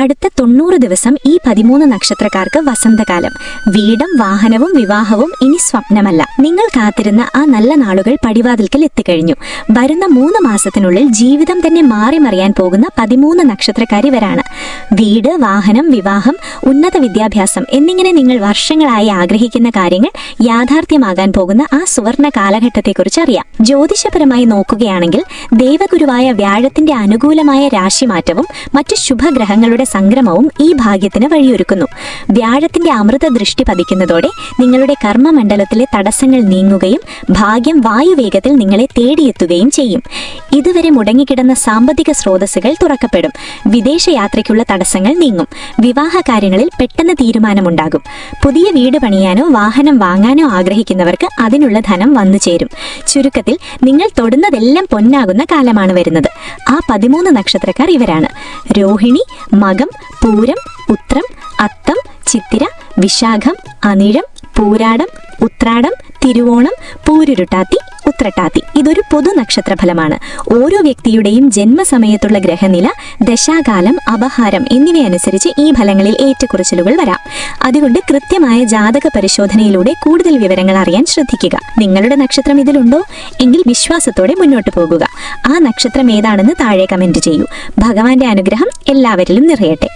അടുത്ത 90 ദിവസം ഈ 13 നക്ഷത്രക്കാർക്ക് വസന്തകാലം. വീടും വാഹനവും വിവാഹവും ഇനി സ്വപ്നമല്ല. നിങ്ങൾ കാത്തിരുന്ന ആ നല്ല നാളുകൾ പടിവാതിൽക്കൽ എത്തിക്കഴിഞ്ഞു. വരുന്ന 3 മാസത്തിനുള്ളിൽ ജീവിതം തന്നെ മാറിമറിയാൻ പോകുന്ന 13 നക്ഷത്രക്കാരിവരാണ്. വീട്, വാഹനം, വിവാഹം, ഉന്നത വിദ്യാഭ്യാസം എന്നിങ്ങനെ നിങ്ങൾ വർഷങ്ങളായി ആഗ്രഹിക്കുന്ന കാര്യങ്ങൾ യാഥാർത്ഥ്യമാകാൻ പോകുന്ന ആ സുവർണ കാലഘട്ടത്തെക്കുറിച്ച് അറിയാം. ജ്യോതിഷപരമായി നോക്കുകയാണെങ്കിൽ ദേവഗുരുവായ വ്യാഴത്തിന്റെ അനുകൂലമായ രാശിമാറ്റവും മറ്റു ശുഭഗ്രഹങ്ങളുടെ സംക്രമവും ഈ ഭാഗ്യത്തിന് വഴിയൊരുക്കുന്നു. വ്യാഴത്തിന്റെ അമൃത ദൃഷ്ടി പതിക്കുന്നതോടെ നിങ്ങളുടെ കർമ്മമണ്ഡലത്തിലെ തടസ്സങ്ങൾ നീങ്ങുകയും ഭാഗ്യം വായുവേഗത്തിൽ നിങ്ങളെ തേടിയെത്തുകയും ചെയ്യും. ഇതുവരെ മുടങ്ങിക്കിടന്ന സാമ്പത്തിക സ്രോതസ്സുകൾ തുറക്കപ്പെടും. വിദേശയാത്രയ്ക്കുള്ള തടസ്സങ്ങൾ നീങ്ങും. വിവാഹ കാര്യങ്ങളിൽ പെട്ടെന്ന് തീരുമാനമുണ്ടാകും. പുതിയ വീട് പണിയാനോ വാഹനം വാങ്ങാനോ ആഗ്രഹിക്കുന്നവർക്ക് അതിനുള്ള ധനം വന്നു ചേരും. ചുരുക്കത്തിൽ നിങ്ങൾ തൊടുന്നതെല്ലാം പൊന്നാകുന്ന കാലമാണ് വരുന്നത്. ആ 13 നക്ഷത്രക്കാർ ഇവരാണ്: രോഹിണി, മകം, പൂരം, ഉത്രം, അത്തം, ചിത്തിര, വിശാഖം, അനിഴം, പൂരാടം, ഉത്രാടം, തിരുവോണം, പൂരുരുട്ടാത്തി, ഉത്രട്ടാത്തി. ഇതൊരു പൊതു നക്ഷത്രഫലമാണ്. ഓരോ വ്യക്തിയുടെയും ജന്മസമയത്തുള്ള ഗ്രഹനില, ദശാകാലം, അപഹാരം എന്നിവയനുസരിച്ച് ഈ ഫലങ്ങളിൽ ഏറ്റക്കുറച്ചിലുകൾ വരാം. അതുകൊണ്ട് കൃത്യമായ ജാതക പരിശോധനയിലൂടെ കൂടുതൽ വിവരങ്ങൾ അറിയാൻ ശ്രദ്ധിക്കുക. നിങ്ങളുടെ നക്ഷത്രം ഇതിലുണ്ടോ എങ്കിൽ വിശ്വാസത്തോടെ മുന്നോട്ട് പോകുക. ആ നക്ഷത്രം ഏതാണെന്ന് താഴെ കമന്റ് ചെയ്യൂ. ഭഗവാന്റെ അനുഗ്രഹം എല്ലാവരിലും നിറയട്ടെ.